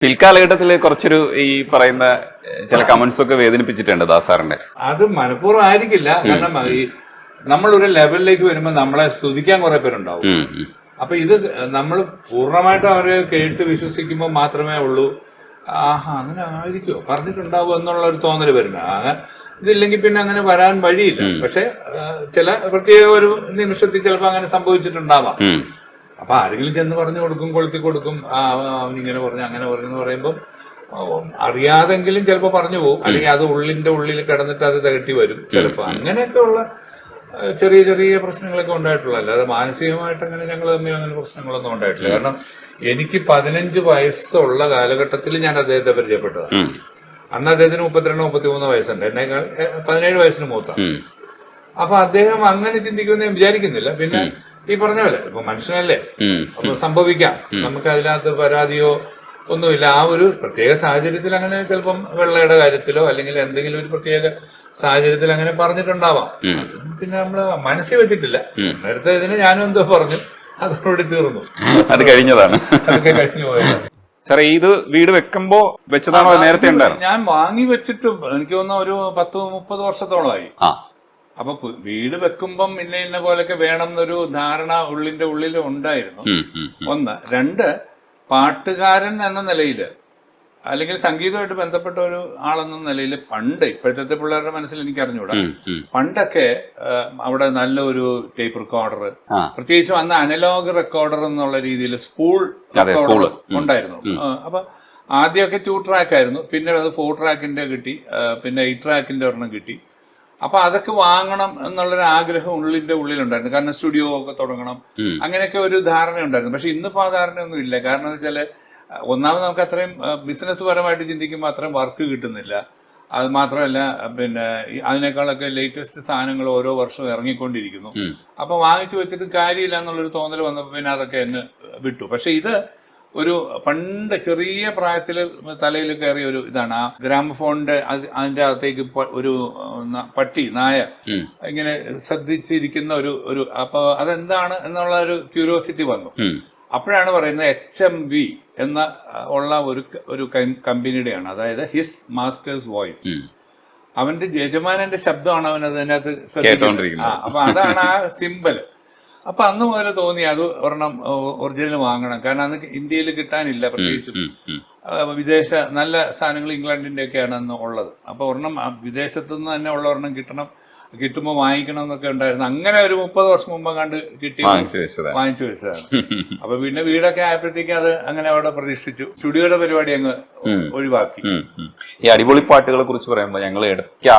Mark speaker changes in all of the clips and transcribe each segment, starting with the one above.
Speaker 1: പിൽക്കാലഘട്ടത്തില് കുറച്ചൊരു ഈ പറയുന്ന ചില കമന്റ്സ് ഒക്കെ വേദനിപ്പിച്ചിട്ടുണ്ട് ദാസാറിന്റെ.
Speaker 2: അത് മനഃപൂർവ്വം ആയിരിക്കില്ല. കാരണം ഈ നമ്മളൊരു ലെവലിലേക്ക് വരുമ്പോൾ നമ്മളെ സ്തുതിക്കാൻ കുറെ പേരുണ്ടാവും. അപ്പൊ ഇത് നമ്മൾ പൂർണ്ണമായിട്ടും അവരെ കേട്ട് വിശ്വസിക്കുമ്പോൾ മാത്രമേ ഉള്ളൂ ആഹാ അങ്ങനെ ആയിരിക്കുമോ പറഞ്ഞിട്ടുണ്ടാവും എന്നുള്ള ഒരു തോന്നൽ വരുന്നത്. അങ്ങനെ ഇതില്ലെങ്കിൽ പിന്നെ അങ്ങനെ വരാൻ വഴിയില്ല. പക്ഷെ ചില പ്രത്യേക ഒരു നിമിഷത്തിൽ ചിലപ്പോൾ അങ്ങനെ സംഭവിച്ചിട്ടുണ്ടാവാം. അപ്പൊ ആരെങ്കിലും ചെന്ന് പറഞ്ഞു കൊടുക്കും, കൊളുത്തി കൊടുക്കും, അവനിങ്ങനെ പറഞ്ഞു അങ്ങനെ പറഞ്ഞു എന്ന് പറയുമ്പോൾ അറിയാതെങ്കിലും ചിലപ്പോൾ പറഞ്ഞു പോകും. അല്ലെങ്കിൽ അത് ഉള്ളിൽ കിടന്നിട്ട് അത് തികട്ടി വരും ചിലപ്പോൾ. അങ്ങനെയൊക്കെ ഉള്ള ചെറിയ ചെറിയ പ്രശ്നങ്ങളൊക്കെ ഉണ്ടായിട്ടുള്ളൂ. അല്ലാതെ മാനസികമായിട്ട് അങ്ങനെ ഞങ്ങൾ തമ്മിൽ അങ്ങനെ പ്രശ്നങ്ങളൊന്നും ഉണ്ടായിട്ടില്ല. കാരണം എനിക്ക് 15 വയസ്സുള്ള കാലഘട്ടത്തിൽ ഞാൻ അദ്ദേഹത്തെ പരിചയപ്പെട്ടതാണ്. അന്ന് അദ്ദേഹത്തിന് 32-33 വയസ്സുണ്ട്. എന്നേക്കാൾ 17 വയസ്സിന് മൂത്താണ്. അപ്പൊ അദ്ദേഹം അങ്ങനെ ചിന്തിക്കുമെന്ന് ഞാൻ വിചാരിക്കുന്നില്ല. പിന്നെ ഈ പറഞ്ഞ പോലെ ഇപ്പൊ മനുഷ്യനല്ലേ, അപ്പൊ സംഭവിക്കാം. നമുക്ക് അതിനകത്ത് പരാതിയോ ഒന്നുമില്ല. ആ ഒരു പ്രത്യേക സാഹചര്യത്തിൽ അങ്ങനെ ചിലപ്പം വെള്ളയുടെ കാര്യത്തിലോ അല്ലെങ്കിൽ എന്തെങ്കിലും ഒരു പ്രത്യേക സാഹചര്യത്തിൽ അങ്ങനെ പറഞ്ഞിട്ടുണ്ടാവാം. പിന്നെ നമ്മള് മനസ്സിൽ വെച്ചിട്ടില്ല. നേരത്തെ ഇതിന് ഞാനും എന്തോ പറഞ്ഞു, അതോടുകൂടി തീർന്നു.
Speaker 1: അത് കഴിഞ്ഞതാണ്,
Speaker 2: അതൊക്കെ കഴിഞ്ഞു പോയത്.
Speaker 1: സാറേ ഇത് വീട് വെക്കുമ്പോ വെച്ചതാണോ നേരത്തെ ഉണ്ടായിരുന്നു?
Speaker 2: ഞാൻ വാങ്ങി വെച്ചിട്ട് എനിക്ക് തോന്നുന്നു ഒരു 10-30 വർഷത്തോളമായി. അപ്പൊ വീട് വെക്കുമ്പം ഇന്ന പോലൊക്കെ വേണം എന്നൊരു ധാരണ ഉള്ളിന്റെ ഉള്ളിൽ ഉണ്ടായിരുന്നു. ഒന്ന്. രണ്ട്, പാട്ടുകാരൻ എന്ന നിലയിൽ അല്ലെങ്കിൽ സംഗീതമായിട്ട് ബന്ധപ്പെട്ട ഒരു ആളെന്ന നിലയിൽ പണ്ട്, ഇപ്പോഴത്തെ പിള്ളേരുടെ മനസ്സിൽ എനിക്ക് അറിഞ്ഞൂടാ, പണ്ടൊക്കെ അവിടെ നല്ലൊരു ടേപ്പ് റെക്കോർഡർ, പ്രത്യേകിച്ചും അന്ന് അനലോഗ് റെക്കോർഡർ എന്നുള്ള രീതിയിൽ സ്പൂൾ ഉണ്ടായിരുന്നു. അപ്പൊ ആദ്യമൊക്കെ 2 ട്രാക്ക് ആയിരുന്നു, പിന്നെ അത് 4 ട്രാക്കിന്റെ കിട്ടി, പിന്നെ 8 ട്രാക്കിന്റെ ഒരെണ്ണം കിട്ടി. അപ്പൊ അതൊക്കെ വാങ്ങണം എന്നുള്ളൊരു ആഗ്രഹം ഉള്ളിന്റെ ഉള്ളിലുണ്ടായിരുന്നു. കാരണം സ്റ്റുഡിയോ ഒക്കെ തുടങ്ങണം, അങ്ങനെയൊക്കെ ഒരു ധാരണ ഉണ്ടായിരുന്നു. പക്ഷെ ഇന്നിപ്പോ ആ ധാരണയൊന്നും ഇല്ല. കാരണം എന്ന് വെച്ചാല് ഒന്നാമത് നമുക്ക് അത്രയും ബിസിനസ് പരമായിട്ട് ചിന്തിക്കുമ്പോൾ അത്രയും വർക്ക് കിട്ടുന്നില്ല. അത് മാത്രമല്ല പിന്നെ അതിനേക്കാളൊക്കെ ലേറ്റസ്റ്റ് സാധനങ്ങൾ ഓരോ വർഷവും ഇറങ്ങിക്കൊണ്ടിരിക്കുന്നു. അപ്പൊ വാങ്ങിച്ചു വെച്ചിട്ട് കാര്യമില്ല എന്നുള്ളൊരു തോന്നൽ വന്നപ്പോൾ പിന്നെ അതൊക്കെ എന്നെ വിട്ടു. പക്ഷെ ഇത് ഒരു പണ്ട് ചെറിയ പ്രായത്തിൽ തലയിൽ കയറിയ ഒരു ഇതാണ്. ആ ഗ്രാമഫോണിന്റെ അതിന്റെ അകത്തേക്ക് ഒരു പട്ടി, നായ ഇങ്ങനെ ശ്രദ്ധിച്ചിരിക്കുന്ന ഒരു അപ്പൊ അതെന്താണ് എന്നുള്ള ഒരു ക്യൂരിയോസിറ്റി വന്നു. അപ്പോഴാണ് പറയുന്നത് HMV എന്ന ഉള്ള ഒരു കമ്പനിയുടെയാണ്, അതായത് ഹിസ് മാസ്റ്റേഴ്സ് വോയിസ്. അവന്റെ യജമാനന്റെ ശബ്ദമാണ് അവൻ അതിനകത്ത് ശ്രദ്ധിക്കുന്നത്. അപ്പൊ അതാണ് ആ സിമ്പല്. അപ്പൊ അന്ന് മുതൽ തോന്നി അത് ഒരെണ്ണം ഒറിജിനൽ വാങ്ങണം. കാരണം അന്ന് ഇന്ത്യയിൽ കിട്ടാനില്ല, പ്രത്യേകിച്ചും വിദേശ നല്ല സാധനങ്ങൾ ഇംഗ്ലണ്ടിന്റെ ഒക്കെയാണ് അന്ന് ഉള്ളത്. അപ്പൊ ഒരെണ്ണം വിദേശത്തു നിന്ന് തന്നെ ഉള്ള ഒരെണ്ണം കിട്ടുമ്പോൾ വാങ്ങിക്കണം എന്നൊക്കെ ഉണ്ടായിരുന്നു. അങ്ങനെ ഒരു 30 വർഷം മുമ്പ് കണ്ട് കിട്ടി വാങ്ങിച്ചു വെച്ചതാണ്. അപ്പൊ പിന്നെ വീടൊക്കെ ആയപ്പോഴത്തേക്ക് അത് അങ്ങനെ അവിടെ പ്രതിഷ്ഠിച്ചു. സ്റ്റുഡിയോയുടെ പരിപാടി അങ്ങ് ഒഴിവാക്കി.
Speaker 1: ഈ അടിപൊളി പാട്ടുകളെ കുറിച്ച് പറയുമ്പോൾ ഞങ്ങൾ ഇടയ്ക്ക്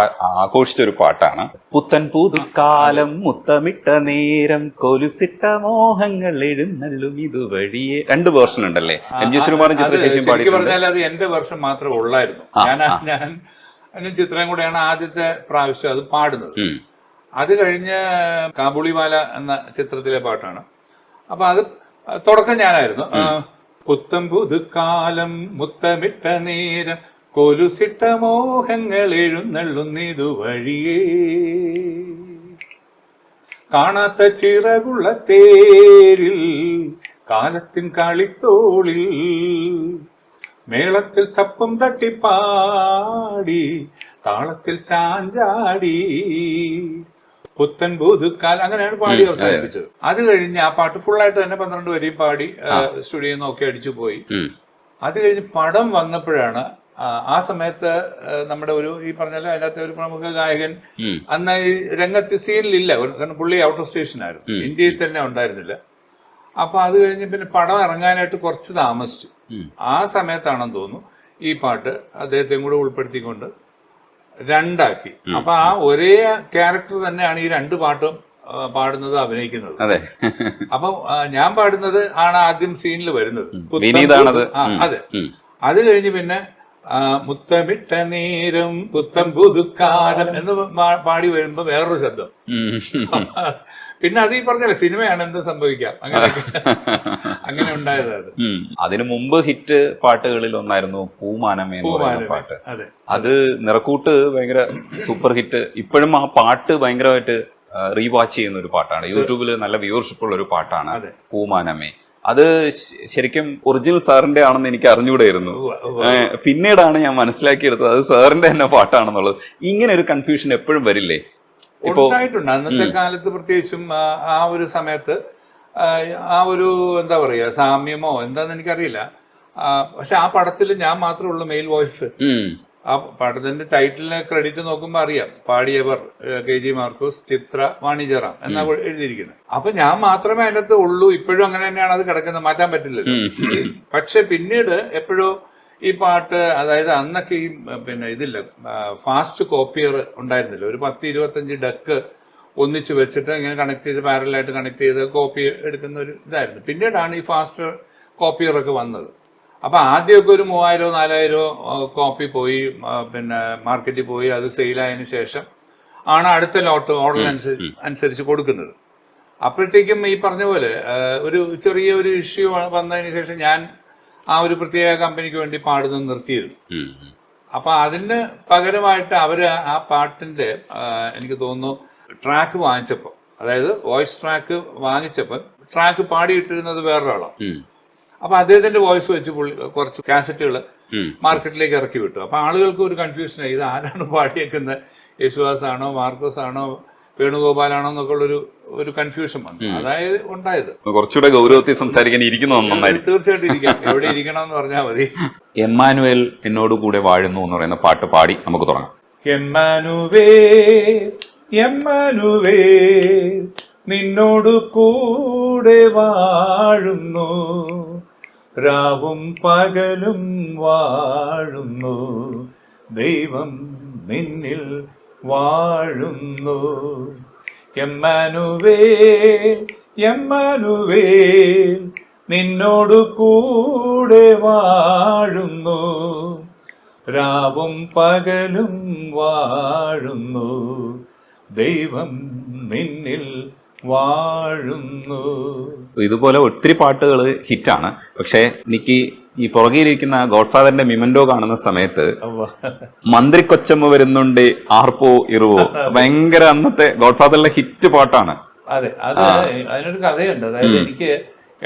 Speaker 1: ആഘോഷിച്ച ഒരു പാട്ടാണ് പുത്തൻ പുതുക്കാലം മുത്തമിട്ട നേരം കൊലുസിട്ട മോഹങ്ങൾ എഴുന്നള്ളും ഇതുവഴിയെ. 2 വേർഷൻ ഉണ്ടല്ലേ, MG ശ്രീകുമാറും ചിത്ര ചേച്ചിയും പാടി.
Speaker 2: പറഞ്ഞാൽ അത് എന്റെ വേർഷൻ മാത്രമേ ഉള്ളായിരുന്നു. ഞാൻ അതിന് ചിത്രം കൂടെയാണ് ആദ്യത്തെ പ്രാവശ്യം അത് പാടുന്നത്. അത് കഴിഞ്ഞ് കാബൂളിവാല എന്ന ചിത്രത്തിലെ പാട്ടാണ്. അപ്പൊ അത് തുടക്കം ഞാനായിരുന്നു. പുത്തം പുതുക്കാലം മുത്തമിട്ട നേരം കൊലുസിട്ട മോഹങ്ങൾ എഴുന്നള്ളുന്നിതു വഴിയേ, കാണാത്ത ചിറകുള്ള തേരിൽ കാലത്തിൻ കളിത്തോളിൽ മേളത്തിൽ തപ്പും തട്ടിപ്പാടി താളത്തിൽ ചാഞ്ചാടി പുത്തൻ പുതുക്കാലം, അങ്ങനെയാണ് പാടി അവസാനിപ്പിച്ചത്. അത് കഴിഞ്ഞ് ആ പാട്ട് ഫുള്ളായിട്ട് തന്നെ 12 വരെയും പാടി സ്റ്റുഡിയോയിൽ നിന്നൊക്കെ അടിച്ചു പോയി. അത് കഴിഞ്ഞ് പടം വന്നപ്പോഴാണ് ആ സമയത്ത് നമ്മുടെ ഈ പറഞ്ഞാൽ അതിനകത്ത് ഒരു പ്രമുഖ ഗായകൻ അന്ന് ഈ രംഗത്ത് സീനിലില്ല. കാരണം പുള്ളി ഔട്ട് ഓഫ് സ്റ്റേഷൻ ആയിരുന്നു, ഇന്ത്യയിൽ തന്നെ ഉണ്ടായിരുന്നില്ല. അപ്പൊ അത് കഴിഞ്ഞ് പിന്നെ പടം ഇറങ്ങാനായിട്ട് കുറച്ച് താമസിച്ചു. ആ സമയത്താണെന്ന് തോന്നുന്നു ഈ പാട്ട് അദ്ദേഹത്തെയും കൂടെ ഉൾപ്പെടുത്തിക്കൊണ്ട് 2 ആക്കി. അപ്പൊ ആ ഒരേ ക്യാരക്ടർ തന്നെയാണ് ഈ 2 പാട്ടും പാടുന്നത്, അഭിനയിക്കുന്നത്. അപ്പൊ ഞാൻ പാടുന്നത് ആണ് ആദ്യം സീനിൽ വരുന്നത്. അതെ. അത് കഴിഞ്ഞ് പിന്നെ മുത്തമിട്ട നേരം പുത്തം പുതുക്കാലം എന്ന് പാടി വരുമ്പോ വേറൊരു ശബ്ദം. പിന്നെ അത് ഈ പറഞ്ഞല്ലേ സിനിമയാണ്, എന്ത് സംഭവിക്കാം, അങ്ങനെ ഉണ്ടായത്. അത്
Speaker 1: അതിനു മുമ്പ് ഹിറ്റ് പാട്ടുകളിൽ ഒന്നായിരുന്നു പൂമാനമേ എന്ന് പറയുന്ന പാട്ട്. അത് നിറക്കൂട്ട് ഭയങ്കര സൂപ്പർ ഹിറ്റ്. ഇപ്പോഴും ആ പാട്ട് ഭയങ്കരമായിട്ട് റീവാച്ച് ചെയ്യുന്ന ഒരു പാട്ടാണ്. യൂട്യൂബിൽ നല്ല വ്യൂവർഷിപ്പ് ഉള്ള ഒരു പാട്ടാണ് പൂമാനമേ. അത് ശരിക്കും ഒറിജിനൽ സാറിന്റെ ആണെന്ന് എനിക്ക് അറിഞ്ഞുകൂടായിരുന്നു. പിന്നീടാണ് ഞാൻ മനസ്സിലാക്കിയെടുത്തത് അത് സാറിന്റെ തന്നെ പാട്ടാണെന്നുള്ളത്. ഇങ്ങനെ ഒരു കൺഫ്യൂഷൻ എപ്പോഴും വരില്ലേ?
Speaker 2: ഉണ്ടായിട്ടുണ്ട് അന്നത്തെ കാലത്ത്, പ്രത്യേകിച്ചും ആ ഒരു സമയത്ത് ആ ഒരു എന്താ പറയാ സാമ്യമോ എന്താന്ന് എനിക്കറിയില്ല. പക്ഷെ ആ പടത്തിൽ ഞാൻ മാത്രമേ ഉള്ളൂ മെയിൽ വോയിസ്. ആ പടത്തിന്റെ ടൈറ്റിലിന് ക്രെഡിറ്റ് നോക്കുമ്പോൾ അറിയാം, പാടിയവർ KG മാർക്കോസ്, ചിത്ര, വാണിജ്യറാം എന്നാ എഴുതിയിരിക്കുന്നത്. അപ്പൊ ഞാൻ മാത്രമേ അതിനകത്ത് ഉള്ളൂ. ഇപ്പോഴും അങ്ങനെ തന്നെയാണ് അത് കിടക്കുന്നത്, മാറ്റാൻ പറ്റില്ലല്ലോ. പക്ഷെ പിന്നീട് എപ്പോഴോ ഈ പാട്ട്, അതായത് അന്നൊക്കെ ഈ പിന്നെ ഇതില്ല, ഫാസ്റ്റ് കോപ്പിയർ ഉണ്ടായിരുന്നില്ല. ഒരു 10-25 ഡക്ക് ഒന്നിച്ച് വെച്ചിട്ട് ഇങ്ങനെ കണക്ട് ചെയ്ത് പാരലായിട്ട് കണക്ട് ചെയ്ത് കോപ്പി എടുക്കുന്ന ഒരു ഇതായിരുന്നു. പിന്നീടാണ് ഈ ഫാസ്റ്റ് കോപ്പിയറൊക്കെ വന്നത്. അപ്പൊ ആദ്യമൊക്കെ ഒരു 3000-4000 കോപ്പി പോയി പിന്നെ മാർക്കറ്റിൽ പോയി അത് സെയിലായതിനു ശേഷം ആണ് അടുത്ത ലോട്ട് ഓർഡർ അനുസരിച്ച് കൊടുക്കുന്നത്. അപ്പോഴത്തേക്കും ഈ പറഞ്ഞ പോലെ ഒരു ചെറിയ ഒരു ഇഷ്യൂ വന്നതിന് ശേഷം ഞാൻ ആ ഒരു പ്രത്യേക കമ്പനിക്ക് വേണ്ടി പാടുന്നത് നിർത്തിയിരുന്നു. അപ്പൊ അതിന് പകരമായിട്ട് അവര് ആ പാട്ടിന്റെ എനിക്ക് തോന്നുന്നു ട്രാക്ക് വാങ്ങിച്ചപ്പോൾ, അതായത് വോയിസ് ട്രാക്ക് വാങ്ങിച്ചപ്പോൾ ട്രാക്ക് പാടിയിട്ടിരുന്നത് വേറൊരാളാണ്. അപ്പൊ അദ്ദേഹത്തിന്റെ വോയിസ് വെച്ച് കുറച്ച് കാസറ്റുകൾ മാർക്കറ്റിലേക്ക് ഇറക്കി വിട്ടു. അപ്പൊ ആളുകൾക്ക് ഒരു കൺഫ്യൂഷനായി, ഇത് ആരാണ് പാടിയേക്കുന്നത്, യേശുദാസ് ആണോ മാർക്കോസ് ആണോ വേണുഗോപാലാണോ എന്നൊക്കെ ഒരു കൺഫ്യൂഷൻ വന്നു. അതായത് ഉണ്ടായത്.
Speaker 1: കുറച്ചുകൂടെ ഗൗരവത്തിൽ സംസാരിക്കാൻ
Speaker 2: തീർച്ചയായിട്ടും ഇരിക്കാം, എവിടെ ഇരിക്കണം എന്ന് പറഞ്ഞാൽ മതി.
Speaker 1: എമ്മാനുവേൽ എന്നോട് കൂടെ വാഴുന്നു എന്ന് പറയുന്ന പാട്ട് പാടി നമുക്ക് തുടങ്ങാം.
Speaker 2: എമ്മാനുവേൽ എമ്മാനുവേൽ നിന്നോട് കൂടെ വാഴുന്നു, രാവും പകലും വാഴുന്നു, ദൈവം നിന്നിൽ വാഴുന്നു. എമ്മാനുവേൽ എമ്മാനുവേൽ നിന്നോട് കൂടെ വാഴുന്നു, രാവും പകലും വാഴുന്നു, ദൈവം നിന്നിൽ വാഴുന്നു.
Speaker 1: ഇതുപോലെ ഒത്തിരി പാട്ടുകൾ ഹിറ്റാണ്. പക്ഷെ എനിക്ക് ഈ പുറകിലിരിക്കുന്ന ഗോഡ്ഫാദറിന്റെ മിമന്റോ കാണുന്ന സമയത്ത് മന്ത്രി കൊച്ചമ്മ വരുന്നുണ്ട് ആർപ്പോ ഇറുവോ, ഭയങ്കര അന്നത്തെ ഗോഡ്ഫാദറിലെ ഹിറ്റ് പാട്ടാണ്.
Speaker 2: അതെ, അത് അതിനൊരു കഥയുണ്ട്. അതായത് എനിക്ക്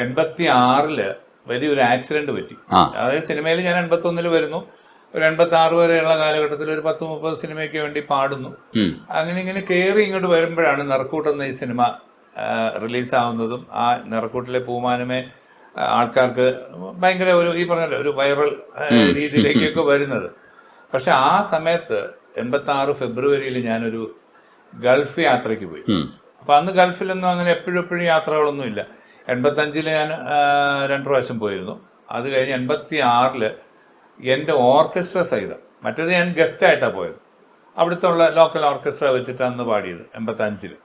Speaker 2: 86 വലിയൊരു ആക്സിഡന്റ് പറ്റി. അതായത് സിനിമയിൽ ഞാൻ 81 വരുന്നു, ഒരു 86 വരെയുള്ള കാലഘട്ടത്തിൽ ഒരു 10-30 സിനിമയ്ക്ക് വേണ്ടി പാടുന്നു. അങ്ങനെ ഇങ്ങനെ കയറി ഇങ്ങോട്ട് വരുമ്പോഴാണ് നിറക്കൂട്ടെന്ന ഈ സിനിമ റിലീസാവുന്നതും ആ നിറക്കൂട്ടിലെ പൂമാനമേ ആൾക്കാർക്ക് ഭയങ്കര ഒരു ഈ പറഞ്ഞല്ലോ ഒരു വൈറൽ രീതിയിലേക്കൊക്കെ വരുന്നത്. പക്ഷെ ആ സമയത്ത് 86 ഫെബ്രുവരിയിൽ ഞാനൊരു ഗൾഫ് യാത്രയ്ക്ക് പോയി. അപ്പൊ അന്ന് ഗൾഫിലൊന്നും അങ്ങനെ എപ്പോഴും യാത്രകളൊന്നും ഇല്ല. 85 ഞാൻ 2 പ്രാവശ്യം പോയിരുന്നു. അത് കഴിഞ്ഞ് 86 എൻ്റെ ഓർക്കസ്ട്ര സഹിതം, മറ്റേത് ഞാൻ ഗസ്റ്റായിട്ടാണ് പോയത്, അവിടുത്തെ ഉള്ള ലോക്കൽ ഓർക്കസ്ട്ര വെച്ചിട്ട് അന്ന് പാടിയത് 85.